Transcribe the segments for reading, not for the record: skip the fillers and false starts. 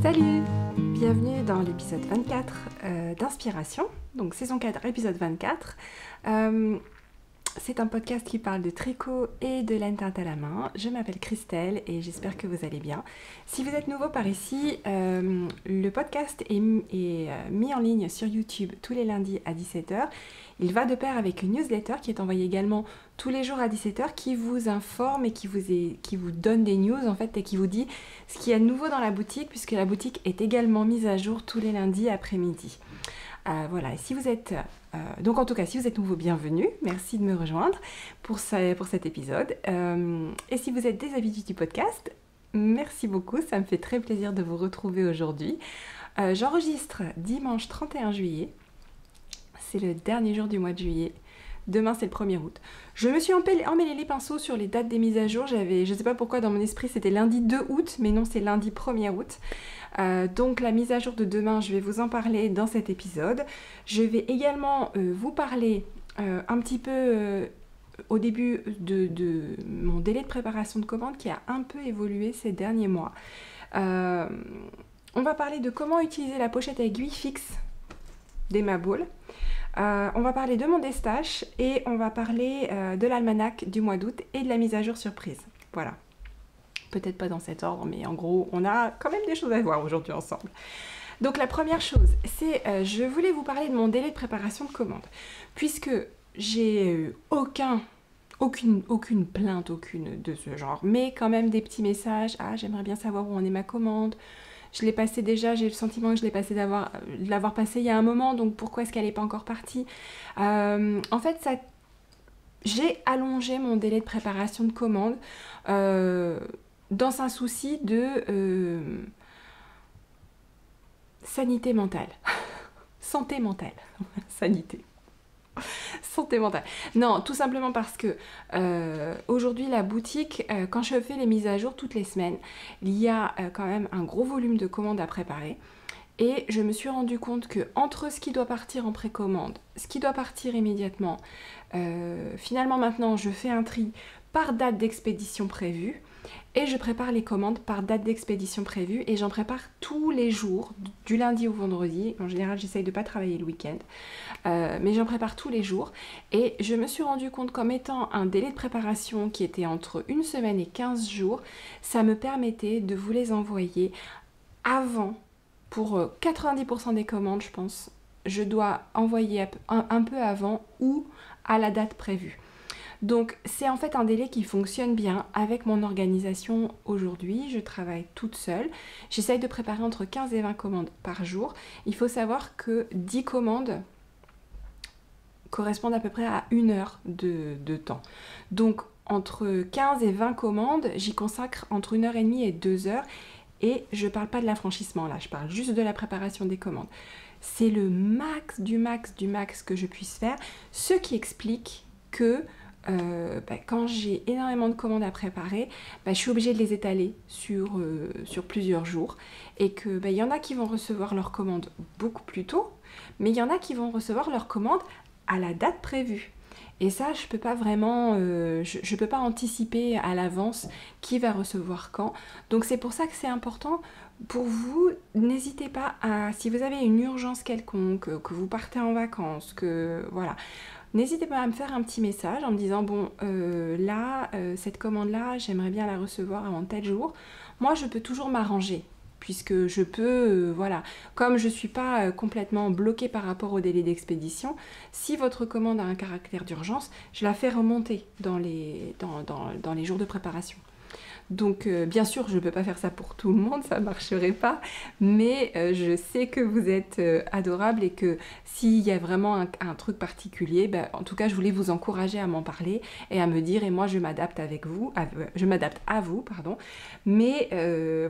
Salut! Bienvenue dans l'épisode 24 d'Inspiration, donc saison 4, épisode 24. C'est un podcast qui parle de tricot et de laine teinte à la main. Je m'appelle Christelle et j'espère que vous allez bien. Si vous êtes nouveau par ici, le podcast est mis en ligne sur YouTube tous les lundis à 17h. Il va de pair avec une newsletter qui est envoyée également tous les jours à 17h qui vous informe et qui vous donne des news en fait et qui vous dit ce qu'il y a de nouveau dans la boutique puisque la boutique est également mise à jour tous les lundis après-midi. Voilà, et si vous êtes... donc en tout cas, si vous êtes nouveau, bienvenue. Merci de me rejoindre pour cet épisode. Et si vous êtes des habitués du podcast, merci beaucoup. Ça me fait très plaisir de vous retrouver aujourd'hui. J'enregistre dimanche 31 juillet. C'est le dernier jour du mois de juillet. Demain, c'est le 1er août. Je me suis emmêlé les pinceaux sur les dates des mises à jour. Je ne sais pas pourquoi dans mon esprit, c'était lundi 2 août, mais non, c'est lundi 1er août. Donc la mise à jour de demain, je vais vous en parler dans cet épisode. Je vais également vous parler un petit peu au début de mon délai de préparation de commande qui a un peu évolué ces derniers mois. On va parler de comment utiliser la pochette à aiguille fixe des Maboule. On va parler de mon destache et on va parler de l'almanach du mois d'août et de la mise à jour surprise. Voilà. Peut-être pas dans cet ordre, mais en gros, on a quand même des choses à voir aujourd'hui ensemble. Donc la première chose, c'est je voulais vous parler de mon délai de préparation de commande. Puisque j'ai aucune plainte, aucune de ce genre, mais quand même des petits messages. Ah, j'aimerais bien savoir où en est ma commande. Je l'ai passé déjà, j'ai le sentiment que je l'ai passé de l'avoir passé il y a un moment, donc pourquoi est-ce qu'elle n'est pas encore partie? En fait, j'ai allongé mon délai de préparation de commande dans un souci de sanité mentale. Santé mentale. Sanité mentale. Non, tout simplement parce que aujourd'hui la boutique, quand je fais les mises à jour toutes les semaines, il y a quand même un gros volume de commandes à préparer. Et je me suis rendu compte que entre ce qui doit partir en précommande, ce qui doit partir immédiatement, finalement maintenant je fais un tri par date d'expédition prévue et je prépare les commandes par date d'expédition prévue et j'en prépare tous les jours, du lundi au vendredi. En général, j'essaye de ne pas travailler le week-end, mais j'en prépare tous les jours et je me suis rendu compte qu'en mettant un délai de préparation qui était entre une semaine et 15 jours, ça me permettait de vous les envoyer avant. Pour 90% des commandes, je pense, je dois envoyer un peu avant ou à la date prévue. Donc c'est en fait un délai qui fonctionne bien avec mon organisation aujourd'hui. Je travaille toute seule. J'essaye de préparer entre 15 et 20 commandes par jour. Il faut savoir que 10 commandes correspondent à peu près à 1 heure de temps. Donc entre 15 et 20 commandes, j'y consacre entre 1h30 et 2 heures. Et je ne parle pas de l'affranchissement là, je parle juste de la préparation des commandes. C'est le max du max que je puisse faire, ce qui explique que quand j'ai énormément de commandes à préparer, je suis obligée de les étaler sur plusieurs jours et que y en a qui vont recevoir leurs commandes beaucoup plus tôt, mais il y en a qui vont recevoir leurs commandes à la date prévue. Et ça, je peux pas vraiment, je peux pas anticiper à l'avance qui va recevoir quand. Donc c'est pour ça que c'est important pour vous. N'hésitez pas à, si vous avez une urgence quelconque, que vous partez en vacances, que voilà, n'hésitez pas à me faire un petit message en me disant bon, cette commande-là, j'aimerais bien la recevoir avant tel jour. Moi, je peux toujours m'arranger. Puisque je peux, voilà, comme je ne suis pas complètement bloquée par rapport au délai d'expédition, si votre commande a un caractère d'urgence, je la fais remonter dans les jours de préparation. Donc bien sûr, je ne peux pas faire ça pour tout le monde, ça ne marcherait pas, mais je sais que vous êtes adorables et que s'il y a vraiment un truc particulier, en tout cas, je voulais vous encourager à m'en parler et à me dire, et moi je m'adapte à vous, pardon. Mais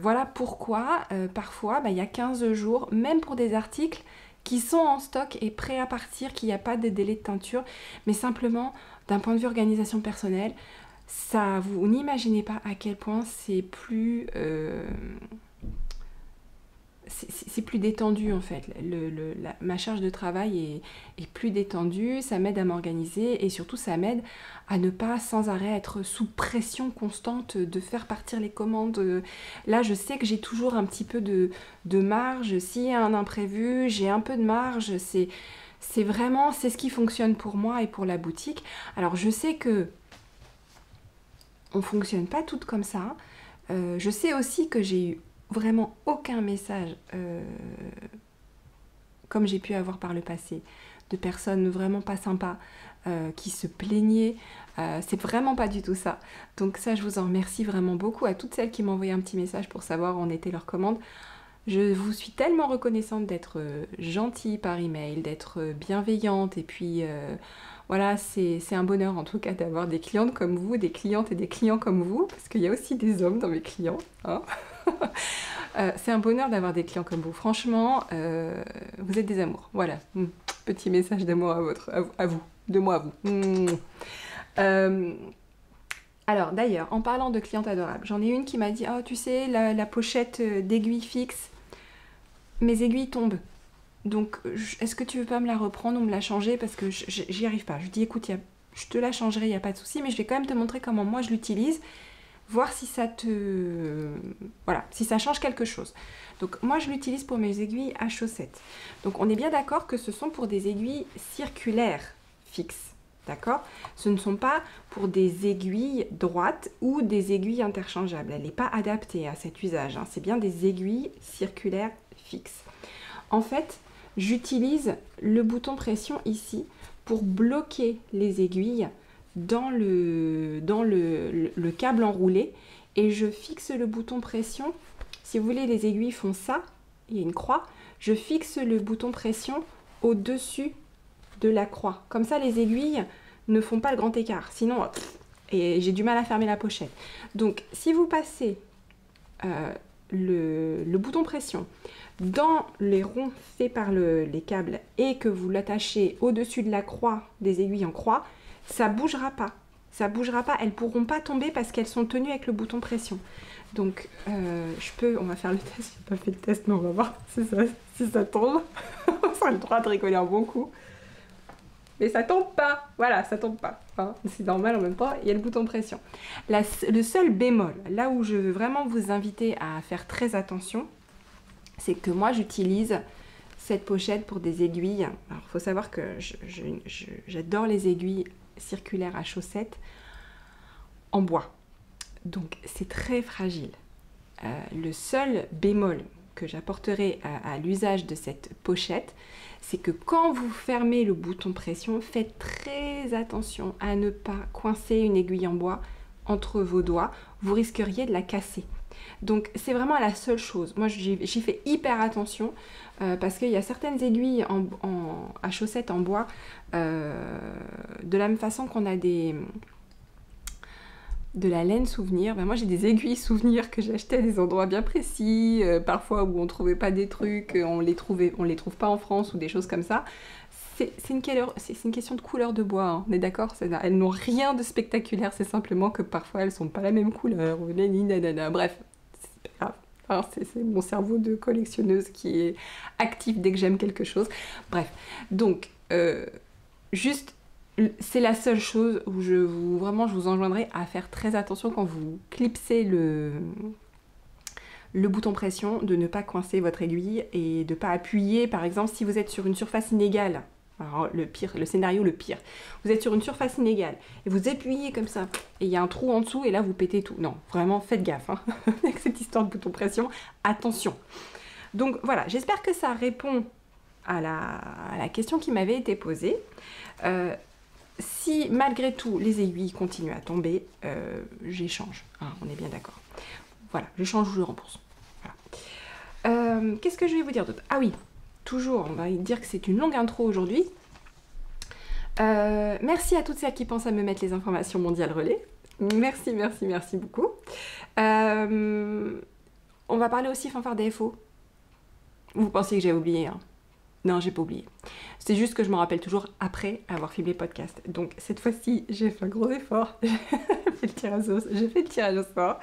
voilà pourquoi parfois, il y a 15 jours, même pour des articles qui sont en stock et prêts à partir, qu'il n'y a pas de délai de teinture, mais simplement d'un point de vue organisation personnelle, ça, vous n'imaginez pas à quel point c'est plus c'est plus détendu en fait. Ma charge de travail est plus détendue, ça m'aide à m'organiser et surtout ça m'aide à ne pas sans arrêt être sous pression constante de faire partir les commandes. Là, je sais que j'ai toujours un petit peu de marge. S'il y a un imprévu, j'ai un peu de marge. C'est ce qui fonctionne pour moi et pour la boutique. Alors, je sais que on fonctionne pas toutes comme ça. Je sais aussi que j'ai eu vraiment aucun message comme j'ai pu avoir par le passé de personnes vraiment pas sympas qui se plaignaient. C'est vraiment pas du tout ça. Donc ça, je vous en remercie vraiment beaucoup à toutes celles qui m'ont envoyé un petit message pour savoir où en était leur commande. Je vous suis tellement reconnaissante d'être gentille par email, d'être bienveillante et puis voilà, c'est un bonheur en tout cas d'avoir des clientes comme vous, des clientes et des clients comme vous, parce qu'il y a aussi des hommes dans mes clients, hein. C'est un bonheur d'avoir des clients comme vous. Franchement, vous êtes des amours. Voilà, petit message d'amour à vous, de moi à vous. Alors d'ailleurs, en parlant de clientes adorables, j'en ai une qui m'a dit « Oh, tu sais, la pochette d'aiguilles fixe, mes aiguilles tombent. Donc, est-ce que tu veux pas me la reprendre ou me la changer parce que j'y arrive pas. » Je dis « Écoute, je te la changerai, il n'y a pas de souci, mais je vais quand même te montrer comment moi je l'utilise. » Voir si ça voilà, si ça change quelque chose. Donc moi je l'utilise pour mes aiguilles à chaussettes. Donc on est bien d'accord que ce sont pour des aiguilles circulaires fixes, d'accord? Ce ne sont pas pour des aiguilles droites ou des aiguilles interchangeables. Elle n'est pas adaptée à cet usage, hein. C'est bien des aiguilles circulaires fixes. En fait, j'utilise le bouton pression ici pour bloquer les aiguilles dans le câble enroulé et je fixe le bouton pression. Si vous voulez, les aiguilles font ça, il y a une croix, je fixe le bouton pression au-dessus de la croix. Comme ça, les aiguilles ne font pas le grand écart, sinon et j'ai du mal à fermer la pochette. Donc, si vous passez le bouton pression dans les ronds faits par les câbles et que vous l'attachez au-dessus de la croix, des aiguilles en croix, ça bougera pas. Ça bougera pas. Elles pourront pas tomber parce qu'elles sont tenues avec le bouton pression. Donc, on va faire le test. J'ai pas fait le test, mais on va voir si ça tombe. On a le droit de rigoler un bon coup. Mais ça tombe pas. Voilà, ça tombe pas. Hein, c'est normal en même temps. Il y a le bouton pression. Le seul bémol, là où je veux vraiment vous inviter à faire très attention, c'est que moi, j'utilise cette pochette pour des aiguilles. Alors, il faut savoir que j'adore les aiguilles circulaires à chaussettes en bois. Donc, c'est très fragile. Le seul bémol que j'apporterai à l'usage de cette pochette, c'est que quand vous fermez le bouton pression, faites très attention à ne pas coincer une aiguille en bois entre vos doigts. Vous risqueriez de la casser. Donc c'est vraiment la seule chose. Moi j'y fais hyper attention parce qu'il y a certaines aiguilles à chaussettes en bois de la même façon qu'on a de la laine souvenir. Ben moi j'ai des aiguilles souvenirs que j'ai achetées à des endroits bien précis, parfois où on trouvait pas des trucs, on les trouve pas en France ou des choses comme ça. C'est une question de couleur de bois, hein, on est d'accord? Elles n'ont rien de spectaculaire, c'est simplement que parfois elles sont pas la même couleur, bref, c'est pas grave. Alors, c'est mon cerveau de collectionneuse qui est actif dès que j'aime quelque chose. Bref, donc, juste, c'est la seule chose où je vous enjoindrai à faire très attention quand vous clipsez le bouton pression, de ne pas coincer votre aiguille et de ne pas appuyer, par exemple, si vous êtes sur une surface inégale. Alors, le scénario le pire. Vous êtes sur une surface inégale et vous appuyez comme ça et il y a un trou en dessous et là vous pétez tout. Non, vraiment faites gaffe hein, avec cette histoire de bouton pression. Attention. Donc voilà, j'espère que ça répond à la question qui m'avait été posée. Si malgré tout les aiguilles continuent à tomber, j'échange. Hein, on est bien d'accord. Voilà, je change ou je rembourse. Voilà. Qu'est-ce que je vais vous dire d'autre? Ah oui, toujours, on va dire que c'est une longue intro aujourd'hui. Merci à toutes celles qui pensent à me mettre les informations mondiales relais. Merci, merci, merci beaucoup. On va parler aussi fanfare DFO. Vous pensiez que j'ai oublié, hein? Non, j'ai pas oublié. C'est juste que je me rappelle toujours après avoir filmé le podcast. Donc cette fois-ci, j'ai fait un gros effort. J'ai fait le tirage au sort.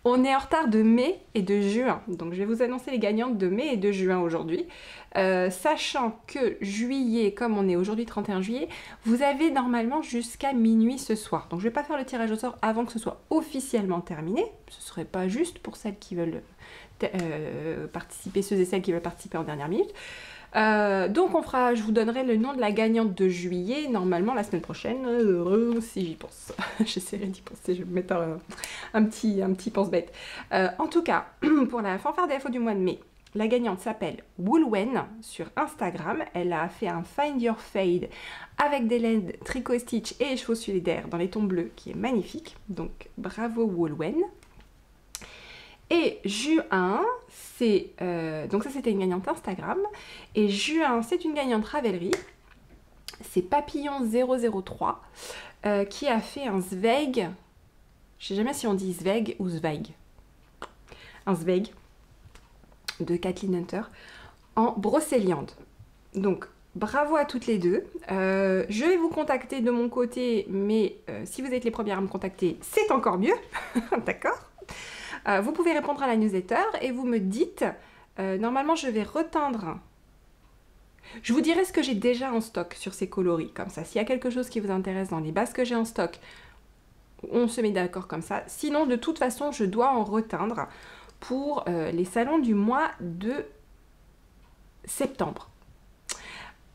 On est en retard de mai et de juin, donc je vais vous annoncer les gagnantes de mai et de juin aujourd'hui. Sachant que juillet, comme on est aujourd'hui 31 juillet, vous avez normalement jusqu'à minuit ce soir. Donc je ne vais pas faire le tirage au sort avant que ce soit officiellement terminé. Ce ne serait pas juste pour celles qui veulent participer, ceux et celles qui veulent participer en dernière minute. Donc je vous donnerai le nom de la gagnante de juillet, normalement la semaine prochaine, si j'y pense. J'essaierai d'y penser, je vais me mettre un petit pense-bête. En tout cas, pour la fanfare des FO du mois de mai, la gagnante s'appelle Woolwen sur Instagram. Elle a fait un Find Your Fade avec des laines tricot stitch et chevaux solidaires dans les tons bleus qui est magnifique. Donc bravo Woolwen. Et juin, c'est... donc ça c'était une gagnante Instagram. Et juin, c'est une gagnante Ravelry. C'est Papillon003 qui a fait un Zweig. Je sais jamais si on dit Zweig ou Zweig. Un Zweig de Kathleen Hunter en brocéliande. Donc bravo à toutes les deux. Je vais vous contacter de mon côté, mais si vous êtes les premières à me contacter, c'est encore mieux. D'accord ? Vous pouvez répondre à la newsletter et vous me dites, normalement je vais reteindre. Je vous dirai ce que j'ai déjà en stock sur ces coloris, comme ça. S'il y a quelque chose qui vous intéresse dans les bases que j'ai en stock, on se met d'accord comme ça. Sinon, de toute façon, je dois en reteindre pour les salons du mois de septembre.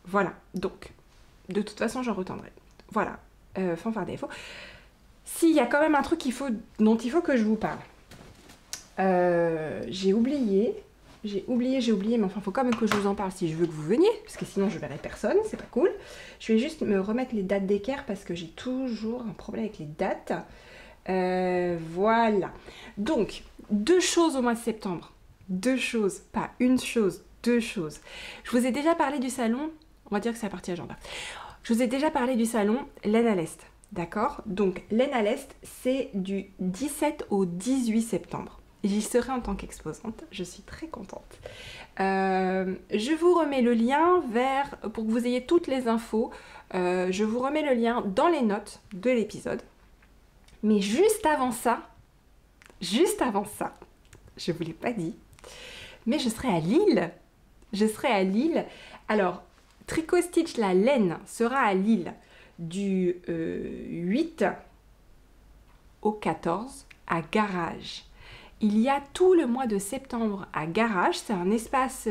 Voilà, donc, de toute façon, j'en retendrai. Voilà, fanfare des FO. S'il y a quand même un truc dont il faut que je vous parle. J'ai oublié, mais enfin, il faut quand même que je vous en parle si je veux que vous veniez, parce que sinon je verrai personne, c'est pas cool. Je vais juste me remettre les dates d'équerre, parce que j'ai toujours un problème avec les dates. Voilà. Donc, 2 choses au mois de septembre. 2 choses, pas une chose, 2 choses. Je vous ai déjà parlé du salon, on va dire que c'est la partie agenda. Je vous ai déjà parlé du salon Laine à l'Est, d'accord? Donc, Laine à l'Est, c'est du 17 au 18 septembre. J'y serai en tant qu'exposante, je suis très contente. Je vous remets le lien pour que vous ayez toutes les infos, je vous remets le lien dans les notes de l'épisode. Mais juste avant ça, je ne vous l'ai pas dit, mais je serai à Lille. Alors, Tricot Stitch la laine sera à Lille du 8 au 14 à Garage. Il y a tout le mois de septembre à Garage, c'est un espace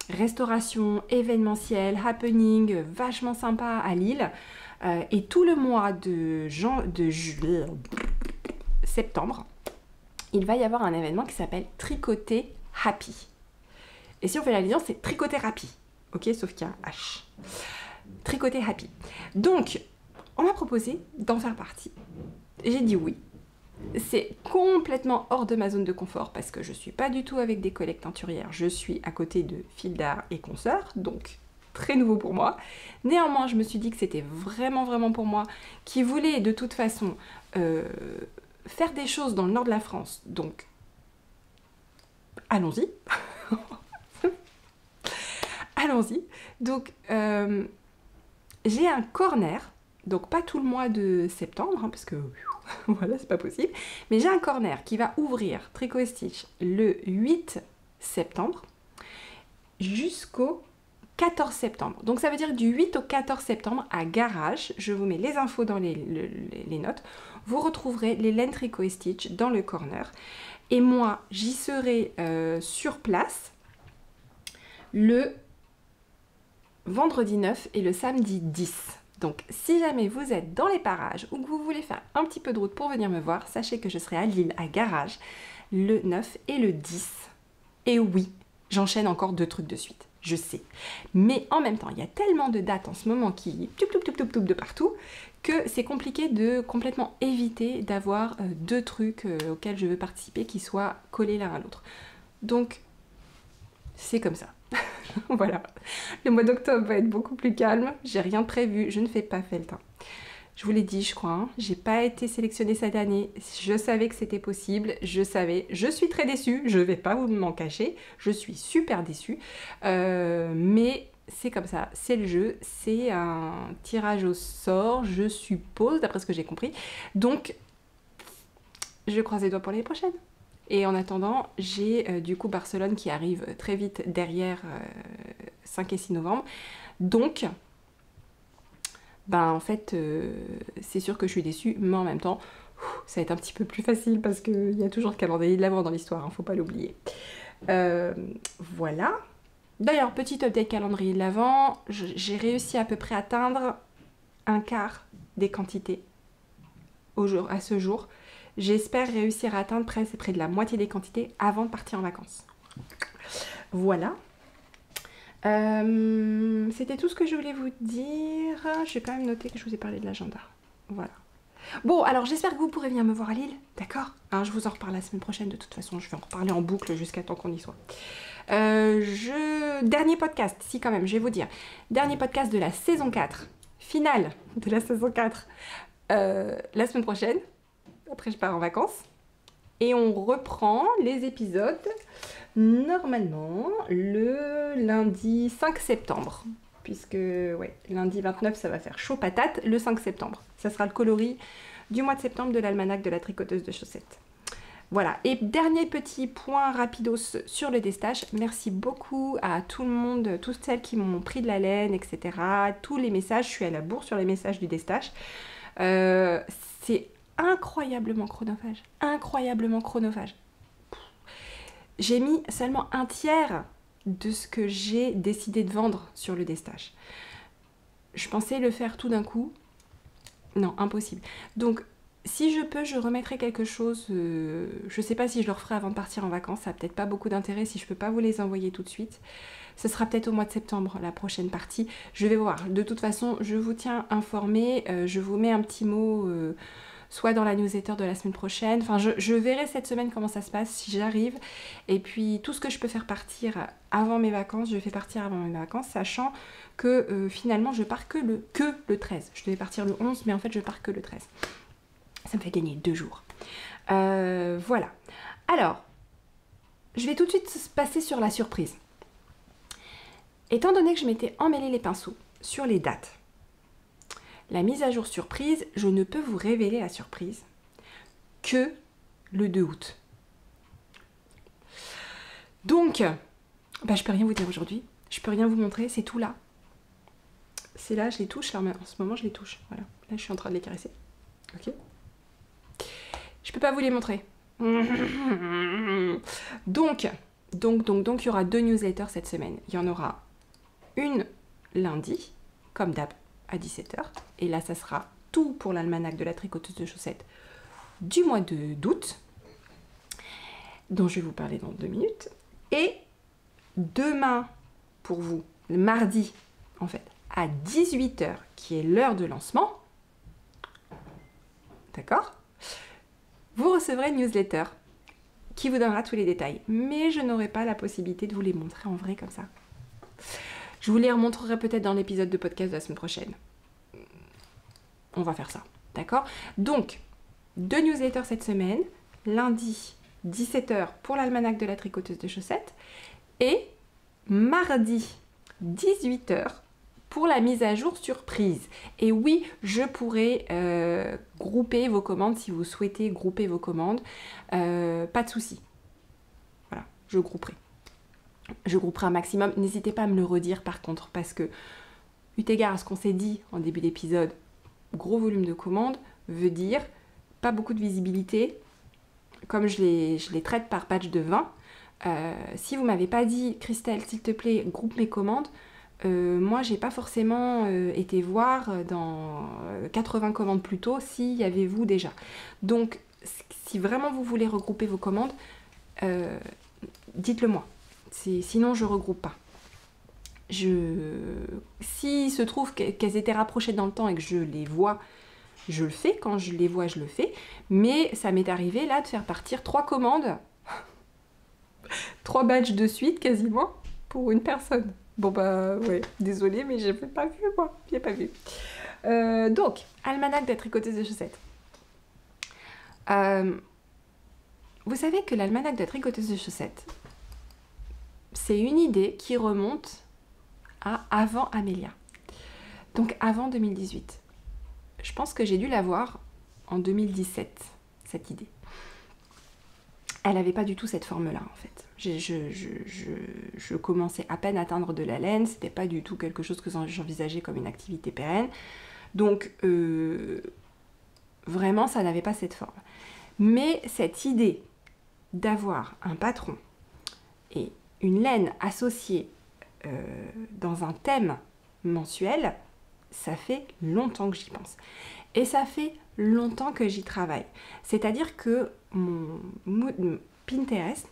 restauration, événementiel, happening, vachement sympa à Lille. Et tout le mois de septembre, il va y avoir un événement qui s'appelle Tricoter Happy. Et si on fait la liaison, c'est Tricoter Happy. Ok, sauf qu'il y a un H. Tricoter Happy. Donc, on m'a proposé d'en faire partie. J'ai dit oui. C'est complètement hors de ma zone de confort parce que je suis pas du tout avec des collègues teinturières. Je suis à côté de Fil d'Art et consoeurs, donc très nouveau pour moi. Néanmoins, je me suis dit que c'était vraiment pour moi, qui voulais de toute façon faire des choses dans le nord de la France. Donc, allons-y. Allons-y. Donc, j'ai un corner, donc pas tout le mois de septembre, hein, parce que voilà, c'est pas possible. Mais j'ai un corner qui va ouvrir Tricot et Stitch le 8 septembre jusqu'au 14 septembre. Donc ça veut dire du 8 au 14 septembre à Garage. Je vous mets les infos dans les notes. Vous retrouverez les laines Tricot et Stitch dans le corner. Et moi, j'y serai sur place le vendredi 9 et le samedi 10. Donc, si jamais vous êtes dans les parages ou que vous voulez faire un petit peu de route pour venir me voir, sachez que je serai à Lille, à Garage, le 9 et le 10. Et oui, j'enchaîne encore 2 trucs de suite, je sais. Mais en même temps, il y a tellement de dates en ce moment qui toup de partout que c'est compliqué de complètement éviter d'avoir 2 trucs auxquels je veux participer qui soient collés l'un à l'autre. Donc, c'est comme ça. Voilà, le mois d'octobre va être beaucoup plus calme, j'ai rien prévu, je ne fais pas felletin. Je vous l'ai dit, je crois, hein, j'ai pas été sélectionnée cette année, je savais que c'était possible, je suis très déçue, je vais pas vous m'en cacher, je suis super déçue, mais c'est comme ça, c'est le jeu, c'est un tirage au sort, je suppose, d'après ce que j'ai compris, donc je croise les doigts pour l'année prochaine. Et en attendant, j'ai du coup Barcelone qui arrive très vite derrière 5 et 6 novembre. Donc, ben en fait, c'est sûr que je suis déçue, mais en même temps, ça va être un petit peu plus facile parce qu'il y a toujours le calendrier de l'Avent dans l'histoire, hein, faut pas l'oublier. Voilà. D'ailleurs, petit update calendrier de l'Avent, j'ai réussi à peu près à atteindre un quart des quantités à ce jour. J'espère réussir à atteindre près de la moitié des quantités avant de partir en vacances. Voilà. C'était tout ce que je voulais vous dire. Je vais quand même noter que je vous ai parlé de l'agenda. Voilà. Bon, alors j'espère que vous pourrez venir me voir à Lille, d'accord? Je vous en reparle la semaine prochaine, de toute façon, je vais en reparler en boucle jusqu'à temps qu'on y soit. Dernier podcast, si quand même, je vais vous dire. Dernier podcast de la saison 4, finale de la saison 4, la semaine prochaine. Après, je pars en vacances. Et on reprend les épisodes, normalement, le lundi 5 septembre. Puisque, ouais, lundi 29, ça va faire chaud patate. Le 5 septembre, ça sera le coloris du mois de septembre de l'almanach de la tricoteuse de chaussettes. Voilà, et dernier petit point rapidos sur le destache. Merci beaucoup à tout le monde, toutes celles qui m'ont pris de la laine, etc. Tous les messages, je suis à la bourre sur les messages du destache. C'est incroyablement chronophage. Incroyablement chronophage. J'ai mis seulement un tiers de ce que j'ai décidé de vendre sur le destache. Je pensais le faire tout d'un coup. Non, impossible. Donc, si je peux, je remettrai quelque chose. Je sais pas si je le referai avant de partir en vacances. Ça n'a peut-être pas beaucoup d'intérêt si je peux pas vous les envoyer tout de suite. Ce sera peut-être au mois de septembre, la prochaine partie. Je vais voir. De toute façon, je vous tiens informé. Je vous mets un petit mot... soit dans la newsletter de la semaine prochaine. Enfin, je verrai cette semaine comment ça se passe, si j'arrive. Et puis, tout ce que je peux faire partir avant mes vacances, je fais partir avant mes vacances, sachant que finalement, je pars que le 13. Je devais partir le 11, mais en fait, je pars que le 13. Ça me fait gagner 2 jours. Voilà. Alors, je vais tout de suite passer sur la surprise. Étant donné que je m'étais emmêlé les pinceaux sur les dates, la mise à jour surprise, je ne peux vous révéler la surprise que le 2 août. Donc, je peux rien vous dire aujourd'hui. Je peux rien vous montrer, c'est tout là. C'est là, je les touche. Là, en ce moment, je les touche. Voilà. Là, je suis en train de les caresser. Ok. Je peux pas vous les montrer. Donc, il y aura 2 newsletters cette semaine. Il y en aura une lundi, comme d'hab, à 17h. Et là, ça sera tout pour l'almanach de la tricoteuse de chaussettes du mois d'août, dont je vais vous parler dans 2 minutes. Et demain, pour vous, le mardi, en fait, à 18h, qui est l'heure de lancement, d'accord ? Vous recevrez une newsletter qui vous donnera tous les détails. Mais je n'aurai pas la possibilité de vous les montrer en vrai comme ça. Je vous les remontrerai peut-être dans l'épisode de podcast de la semaine prochaine. On va faire ça, d'accord ? Donc, 2 newsletters cette semaine. Lundi, 17h pour l'almanach de la tricoteuse de chaussettes. Et mardi, 18h pour la mise à jour surprise. Et oui, je pourrai grouper vos commandes si vous souhaitez grouper vos commandes. Pas de souci. Voilà, je grouperai. Je grouperai un maximum. N'hésitez pas à me le redire par contre, parce que, eu égard à ce qu'on s'est dit en début d'épisode, gros volume de commandes veut dire pas beaucoup de visibilité. Comme je les traite par batch de 20, si vous m'avez pas dit, Christelle, s'il te plaît, groupe mes commandes, moi j'ai pas forcément été voir dans 80 commandes plus tôt s'il y avait vous déjà. Donc si vraiment vous voulez regrouper vos commandes, dites-le moi. Sinon je regroupe pas. S'il se trouve qu'elles étaient rapprochées dans le temps et que je les vois, je le fais. Quand je les vois, je le fais. Mais ça m'est arrivé là de faire partir 3 commandes, 3 badges de suite quasiment, pour une personne. Bon bah ouais, désolée, mais j'ai pas vu moi, j'ai pas vu. Donc, almanach de la tricoteuse de chaussettes. Vous savez que l'almanach de la tricoteuse de chaussettes, c'est une idée qui remonte à avant Amélia. Donc avant 2018. Je pense que j'ai dû l'avoir en 2017, cette idée. elle n'avait pas du tout cette forme-là, en fait. Je commençais à peine à atteindre de la laine, c'était pas du tout quelque chose que j'envisageais comme une activité pérenne. Donc, vraiment, ça n'avait pas cette forme. Mais cette idée d'avoir un patron et une laine associée dans un thème mensuel, ça fait longtemps que j'y pense. Et ça fait longtemps que j'y travaille. C'est-à-dire que mon Pinterest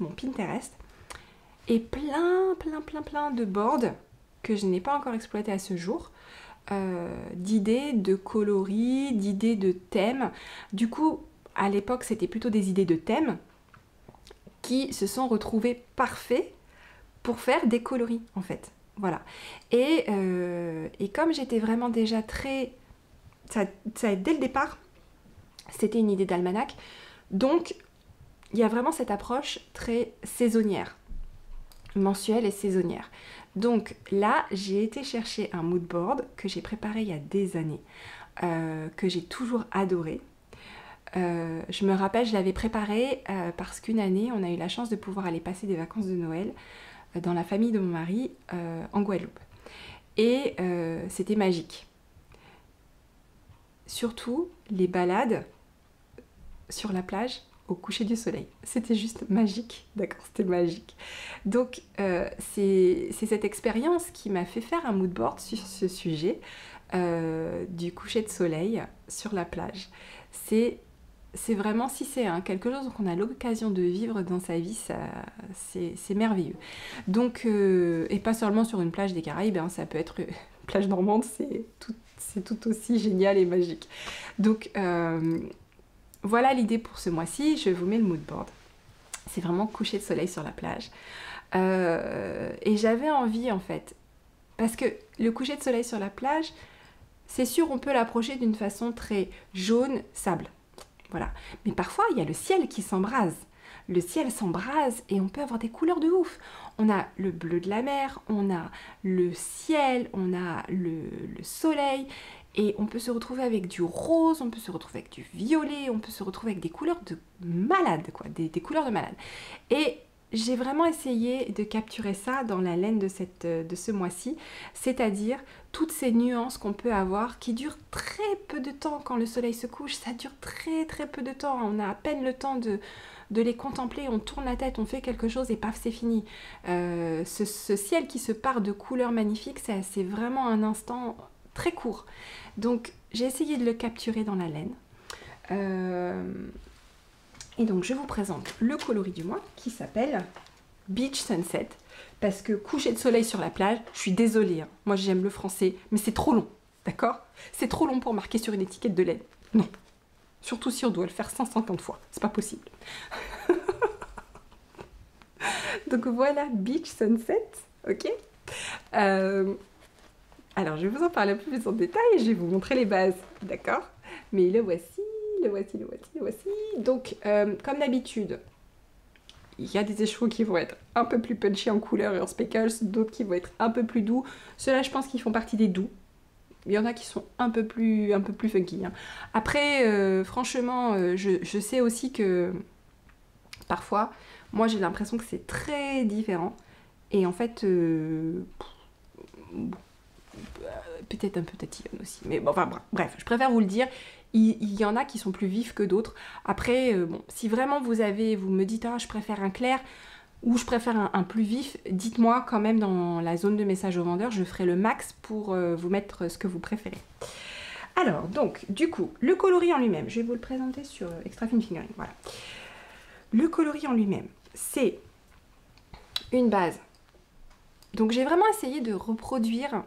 est plein de boards que je n'ai pas encore exploité à ce jour, d'idées, de coloris, d'idées de thèmes. Du coup, à l'époque, c'était plutôt des idées de thèmes qui se sont retrouvées parfaits pour faire des coloris, en fait. Voilà. Et comme j'étais vraiment déjà très... dès le départ, c'était une idée d'almanach. Donc, il y a vraiment cette approche très saisonnière, mensuelle et saisonnière. Donc là, j'ai été chercher un mood board que j'ai préparé il y a des années, que j'ai toujours adoré. Je me rappelle, je l'avais préparé parce qu'une année, on a eu la chance de pouvoir aller passer des vacances de Noël dans la famille de mon mari en Guadeloupe. Et c'était magique. Surtout les balades sur la plage au coucher du soleil. C'était juste magique, d'accord, c'était magique. Donc c'est cette expérience qui m'a fait faire un mood board sur ce sujet du coucher de soleil sur la plage. C'est vraiment, si c'est quelque chose qu'on a l'occasion de vivre dans sa vie, c'est merveilleux. Donc, et pas seulement sur une plage des Caraïbes, hein, ça peut être une plage normande, c'est tout aussi génial et magique. Donc, voilà l'idée pour ce mois-ci, je vous mets le mood board. C'est vraiment coucher de soleil sur la plage. Et j'avais envie, en fait, parce que le coucher de soleil sur la plage, c'est sûr, on peut l'approcher d'une façon très jaune, sable. Voilà. Mais parfois, il y a le ciel qui s'embrase. Le ciel s'embrase et on peut avoir des couleurs de ouf. On a le bleu de la mer, on a le ciel, on a le soleil. Et on peut se retrouver avec du rose, on peut se retrouver avec du violet, on peut se retrouver avec des couleurs de malade, quoi, des couleurs de malade. Et j'ai vraiment essayé de capturer ça dans la laine de ce mois-ci, c'est-à-dire toutes ces nuances qu'on peut avoir qui durent très peu de temps quand le soleil se couche, ça dure très peu de temps, on a à peine le temps de les contempler, on tourne la tête, on fait quelque chose et paf, c'est fini. Ce ciel qui se part de couleurs magnifiques, c'est vraiment un instant très court. Donc j'ai essayé de le capturer dans la laine. Et donc je vous présente le coloris du mois qui s'appelle Beach Sunset. Parce que coucher de soleil sur la plage, je suis désolée, hein. Moi j'aime le français, mais c'est trop long, d'accord? C'est trop long pour marquer sur une étiquette de laine. Non. Surtout si on doit le faire 150 fois. C'est pas possible. Donc voilà, Beach Sunset, ok? Alors, je vais vous en parler un peu plus en détail et je vais vous montrer les bases, d'accord? Mais le voici. Donc, comme d'habitude, il y a des échevaux qui vont être un peu plus punchy en couleur et en speckles, d'autres qui vont être un peu plus doux. Ceux-là, je pense qu'ils font partie des doux. Il y en a qui sont un peu plus funky, hein. Après, franchement, je sais aussi que parfois, moi, j'ai l'impression que c'est très différent. Et en fait... peut-être un peu tatillonne aussi, mais bon, enfin bref, je préfère vous le dire, il y en a qui sont plus vifs que d'autres. Après, bon, si vraiment vous me dites, ah, je préfère un clair ou je préfère un plus vif, dites-moi quand même dans la zone de message au vendeur, je ferai le max pour vous mettre ce que vous préférez. Alors, donc, du coup, le coloris en lui-même, je vais vous le présenter sur Extra Fine Fingering, voilà. Le coloris en lui-même, c'est une base. Donc j'ai vraiment essayé de reproduire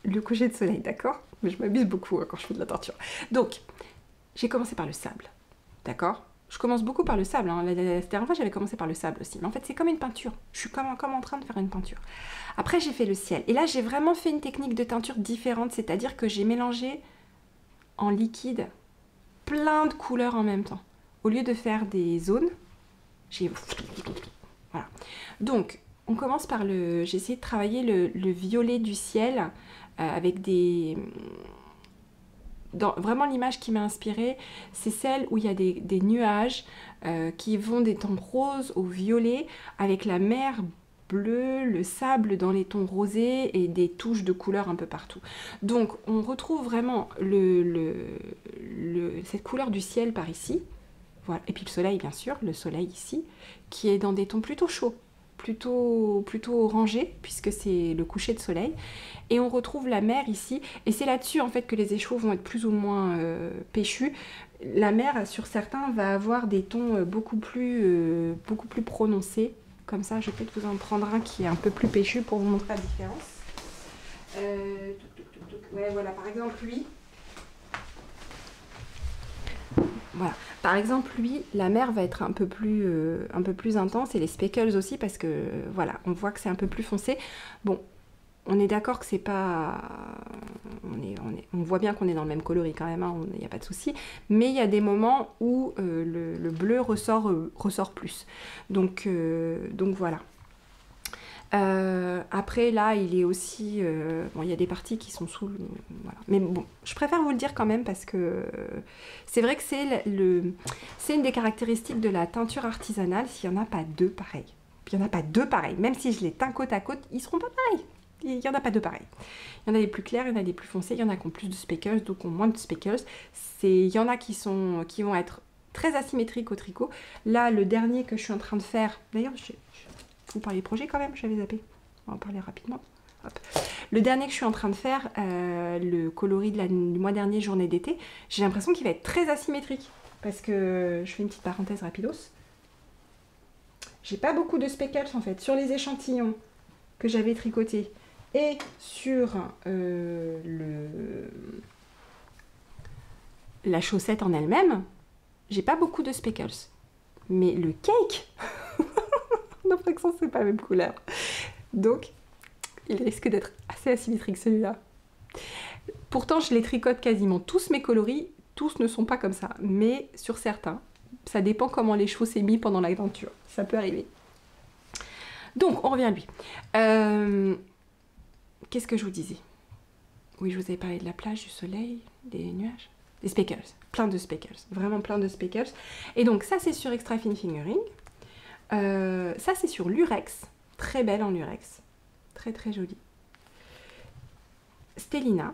le coucher de soleil, d'accord? Mais je m'amuse beaucoup quand je fais de la teinture. Donc, j'ai commencé par le sable, d'accord? Je commence beaucoup par le sable, hein. La dernière fois, j'avais commencé par le sable aussi. Mais en fait, c'est comme une peinture. Je suis comme en train de faire une peinture. Après, j'ai fait le ciel. Et là, j'ai vraiment fait une technique de teinture différente, c'est-à-dire que j'ai mélangé en liquide plein de couleurs en même temps. Au lieu de faire des zones, j'ai... Voilà. Donc, on commence par le... J'ai essayé de travailler le violet du ciel avec des vraiment l'image qui m'a inspirée, c'est celle où il y a des nuages qui vont des tons roses au violet, avec la mer bleu, le sable dans les tons rosés et des touches de couleurs un peu partout. Donc on retrouve vraiment cette couleur du ciel par ici. Voilà. Et puis le soleil, bien sûr, le soleil ici, qui est dans des tons plutôt chauds, plutôt orangés, puisque c'est le coucher de soleil. Et on retrouve la mer ici, et c'est là-dessus en fait que les échos vont être plus ou moins péchus. La mer, sur certains, va avoir des tons beaucoup plus prononcés. Comme ça, je vais peut-être vous en prendre un qui est un peu plus péchu pour vous montrer la différence. Ouais, voilà, par exemple, lui. Voilà. Par exemple, lui, la mer va être un peu plus intense, et les speckles aussi, parce que, voilà, on voit que c'est un peu plus foncé. Bon, on est d'accord que c'est pas... On voit bien qu'on est dans le même coloris quand même, il n'y a pas de souci. Mais il y a des moments où le bleu ressort plus. Donc voilà. Après, là, il est aussi... bon, il y a des parties qui sont sous... voilà. Mais bon, je préfère vous le dire quand même parce que c'est vrai que c'est une des caractéristiques de la teinture artisanale, s'il n'y en a pas deux pareils. Il n'y en a pas deux pareils. Même si je les teins côte à côte, ils ne seront pas pareils. Il n'y en a pas deux pareils. Il y en a des plus clairs, il y en a des plus foncés, il y en a qui ont plus de speckles, d'autres qui ont moins de speckles. Il y en a qui vont être très asymétriques au tricot. Là, le dernier que je suis en train de faire... D'ailleurs, vous parlez projet quand même, j'avais zappé. On va en parler rapidement. Hop. Le dernier que je suis en train de faire, le coloris du mois dernier, journée d'été, j'ai l'impression qu'il va être très asymétrique. Parce que, je fais une petite parenthèse rapidos. J'ai pas beaucoup de speckles en fait. Sur les échantillons que j'avais tricotés, et sur la chaussette en elle-même, j'ai pas beaucoup de speckles. Mais le cake, on a l'impression que c'est pas la même couleur. Donc, il risque d'être assez asymétrique celui-là. Pourtant, je les tricote quasiment tous mes coloris, tous ne sont pas comme ça. Mais sur certains, ça dépend comment les chevaux s'est mis pendant l'aventure. Ça peut arriver. Donc, on revient à lui. Qu'est-ce que je vous disais? Oui, je vous avais parlé de la plage, du soleil, des nuages, des speckles, plein de speckles, vraiment plein de speckles. Et donc ça c'est sur Extra Fine Fingering, ça c'est sur Lurex, très belle en Lurex, très très jolie. Stellina,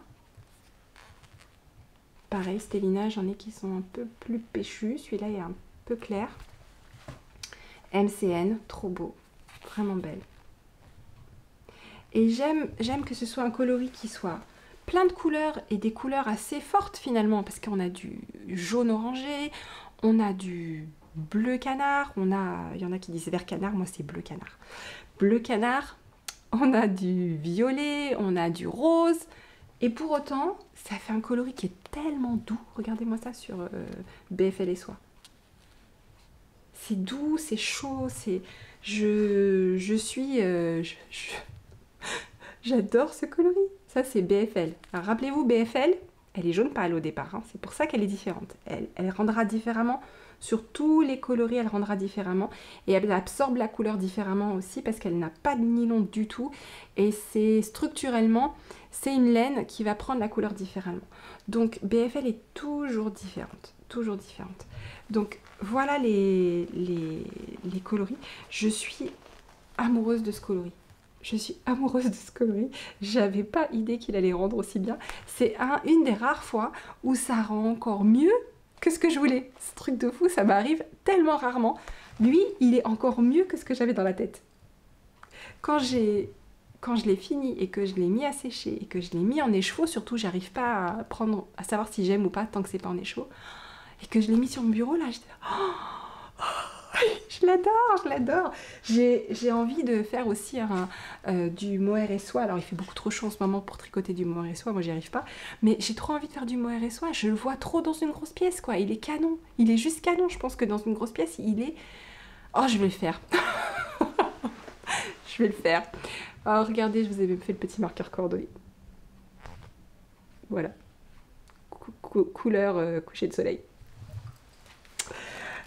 pareil, Stellina, j'en ai qui sont un peu plus péchus, celui-là est un peu clair. MCN, trop beau, vraiment belle. Et j'aime que ce soit un coloris qui soit plein de couleurs et des couleurs assez fortes finalement, parce qu'on a du jaune orangé, on a du bleu canard, il y en a qui disent vert canard, moi c'est bleu canard. Bleu canard, on a du violet, on a du rose, et pour autant, ça fait un coloris qui est tellement doux. Regardez-moi ça sur BFL et Soie. C'est doux, c'est chaud, c'est... J'adore ce coloris. Ça, c'est BFL. Alors, rappelez-vous, BFL, elle est jaune pâle au départ. Hein. C'est pour ça qu'elle est différente. Elle rendra différemment. Sur tous les coloris, elle rendra différemment. Et elle absorbe la couleur différemment aussi parce qu'elle n'a pas de nylon du tout. Et c'est structurellement, c'est une laine qui va prendre la couleur différemment. Donc, BFL est toujours différente. Toujours différente. Donc, voilà les coloris. Je suis amoureuse de ce coloris. Je suis amoureuse de ce coloris. J'avais pas idée qu'il allait rendre aussi bien. C'est une des rares fois où ça rend encore mieux que ce que je voulais. Ce truc de fou, ça m'arrive tellement rarement. Lui, il est encore mieux que ce que j'avais dans la tête. Quand je l'ai fini et que je l'ai mis à sécher et que je l'ai mis en écheveau, surtout, j'arrive pas à savoir si j'aime ou pas tant que c'est pas en écheveau. Et que je l'ai mis sur mon bureau, là, j'étais... Je l'adore. J'ai envie de faire aussi du mohair et soie. Alors il fait beaucoup trop chaud en ce moment pour tricoter du mohair et soie, moi j'y arrive pas. Mais j'ai trop envie de faire du mohair et soie. Je le vois trop dans une grosse pièce quoi. Il est canon. Il est juste canon. Je pense que dans une grosse pièce, il est... Oh, je vais le faire. Je vais le faire. Alors regardez, je vous ai même fait le petit marqueur coordonné. Voilà. Couleur coucher de soleil.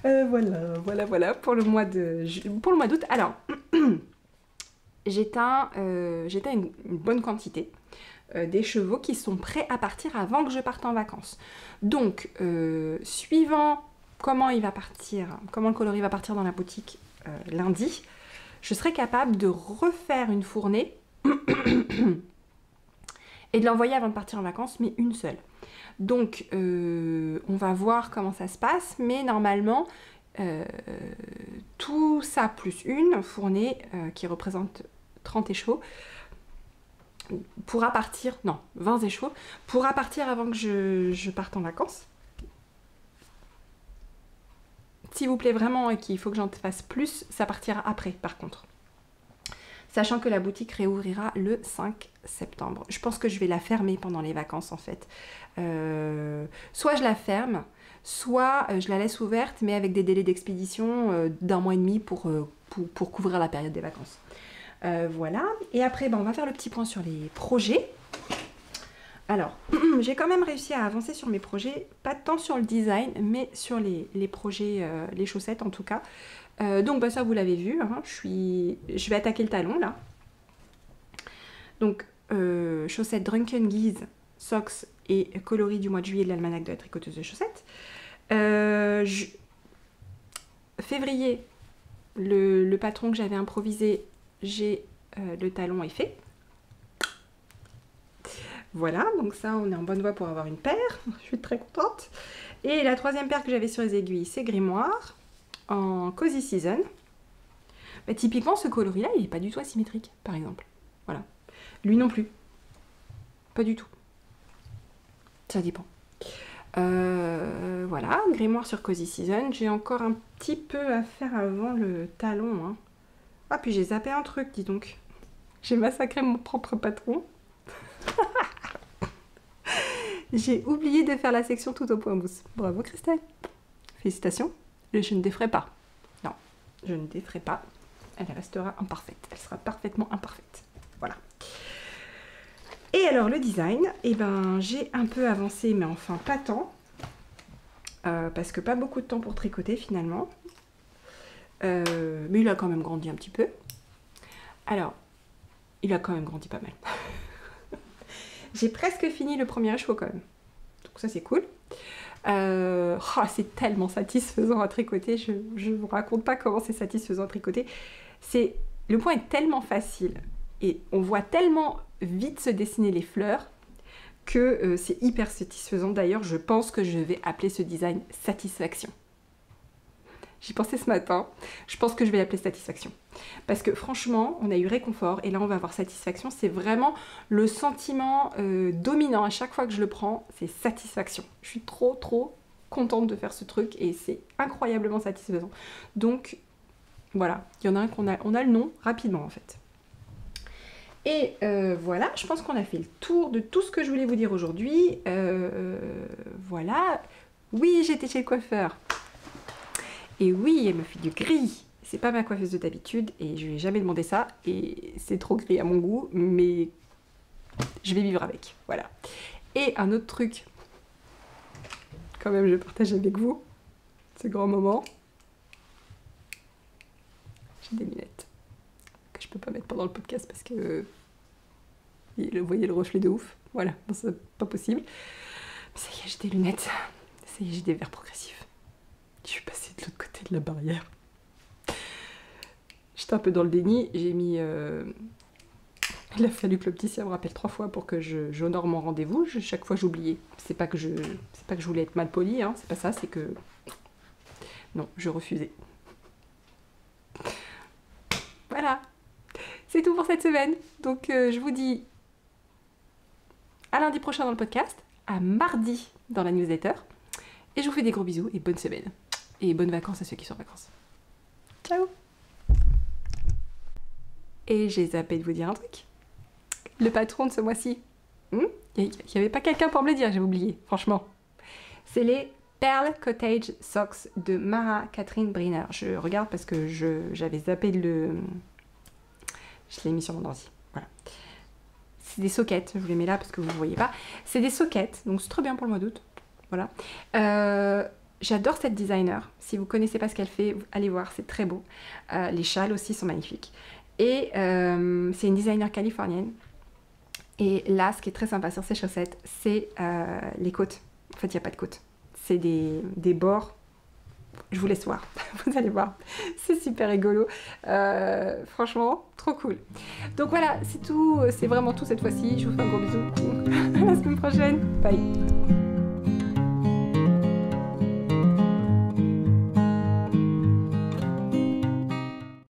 Voilà pour le mois d'août. Alors, j'éteins une bonne quantité. des chevaux qui sont prêts à partir avant que je parte en vacances. Donc, suivant comment il va partir, comment le coloris va partir dans la boutique lundi, je serai capable de refaire une fournée et de l'envoyer avant de partir en vacances, mais une seule. Donc, on va voir comment ça se passe, mais normalement, tout ça plus une fournée qui représente 30 écheveaux pourra partir, non, 20 écheveaux, pourra partir avant que je parte en vacances. S'il vous plaît vraiment et qu'il faut que j'en fasse plus, ça partira après par contre. Sachant que la boutique réouvrira le 5 septembre. Je pense que je vais la fermer pendant les vacances en fait. Soit je la ferme, soit je la laisse ouverte mais avec des délais d'expédition d'1 mois et demi pour couvrir la période des vacances. Voilà, et après on va faire le petit point sur les projets. Alors, j'ai quand même réussi à avancer sur mes projets, pas tant sur le design, mais sur les projets, les chaussettes en tout cas. Donc ça vous l'avez vu, hein, je vais attaquer le talon là. Donc chaussettes Drunken Geese, socks et coloris du mois de juillet de l'almanach de la tricoteuse de chaussettes. Février, le patron que j'avais improvisé, j'ai le talon est fait. Voilà, donc ça on est en bonne voie pour avoir une paire, je suis très contente. Et la troisième paire que j'avais sur les aiguilles, c'est Grimoire, en Cozy Season. Bah, typiquement ce coloris là, il n'est pas du tout asymétrique, par exemple. Voilà. Lui non plus. Pas du tout. Ça dépend. Voilà, Grimoire sur Cozy Season. J'ai encore un petit peu à faire avant le talon. Hein. Ah, puis j'ai zappé un truc, dis donc. J'ai massacré mon propre patron. J'ai oublié de faire la section tout au point mousse. Bravo Christelle. Félicitations. Je ne déferai pas. Non, je ne déferai pas. Elle restera imparfaite. Elle sera parfaitement imparfaite. Voilà. Et alors le design, eh ben, j'ai un peu avancé, mais enfin pas tant. Parce que pas beaucoup de temps pour tricoter finalement. Mais il a quand même grandi un petit peu. Alors, il a quand même grandi pas mal. J'ai presque fini le premier écheveau quand même. Donc ça c'est cool. C'est tellement satisfaisant à tricoter. Je ne vous raconte pas comment c'est satisfaisant à tricoter. Le point est tellement facile et on voit tellement vite se dessiner les fleurs que c'est hyper satisfaisant. D'ailleurs, je pense que je vais appeler ce design Satisfaction. J'y pensais ce matin. Je pense que je vais l'appeler Satisfaction. Parce que franchement, on a eu réconfort et là on va avoir satisfaction. C'est vraiment le sentiment dominant à chaque fois que je le prends, c'est satisfaction. Je suis trop contente de faire ce truc et c'est incroyablement satisfaisant. Donc voilà, il y en a un on a le nom rapidement en fait. Et voilà, je pense qu'on a fait le tour de tout ce que je voulais vous dire aujourd'hui. Voilà. Oui, j'étais chez le coiffeur. Et oui, elle me fait du gris. C'est pas ma coiffeuse de d'habitude et je lui ai jamais demandé ça. Et c'est trop gris à mon goût, mais je vais vivre avec. Voilà. Et un autre truc, quand même, je partage avec vous, ce grand moment. J'ai des lunettes que je peux pas mettre pendant le podcast parce que vous voyez le reflet de ouf. Voilà, c'est pas possible. Mais ça y est, j'ai des lunettes. Ça y est, j'ai des verres progressifs. Je suis passée de l'autre côté de la barrière. J'étais un peu dans le déni. J'ai mis... Il a fallu que l'opticien me rappelle 3 fois pour que j'honore mon rendez-vous. Chaque fois, j'oubliais. C'est pas que je voulais être mal polie, hein. C'est pas ça, c'est que... Non, je refusais. Voilà. C'est tout pour cette semaine. Donc, je vous dis à lundi prochain dans le podcast, à mardi dans la newsletter. Et je vous fais des gros bisous et bonne semaine. Et bonnes vacances à ceux qui sont en vacances. Ciao! Et j'ai zappé de vous dire un truc. Le patron de ce mois-ci. Il n'y avait pas quelqu'un pour me le dire, j'ai oublié, franchement. C'est les Pearl Cottage Socks de Mara Catherine Briner. Je regarde parce que j'avais zappé le... Je l'ai mis sur mon ordi. Voilà. C'est des sockets, je vous les mets là parce que vous ne voyez pas. C'est des sockets, donc c'est très bien pour le mois d'août. Voilà. J'adore cette designer. Si vous ne connaissez pas ce qu'elle fait, allez voir, c'est très beau. Les châles aussi sont magnifiques. Et c'est une designer californienne. Et là, ce qui est très sympa sur ces chaussettes, c'est les côtes. En fait, il n'y a pas de côtes. C'est des bords. Je vous laisse voir, vous allez voir, c'est super rigolo, franchement, trop cool. Donc voilà, c'est tout, c'est vraiment tout cette fois-ci, je vous fais un gros bisou, à la semaine prochaine, bye.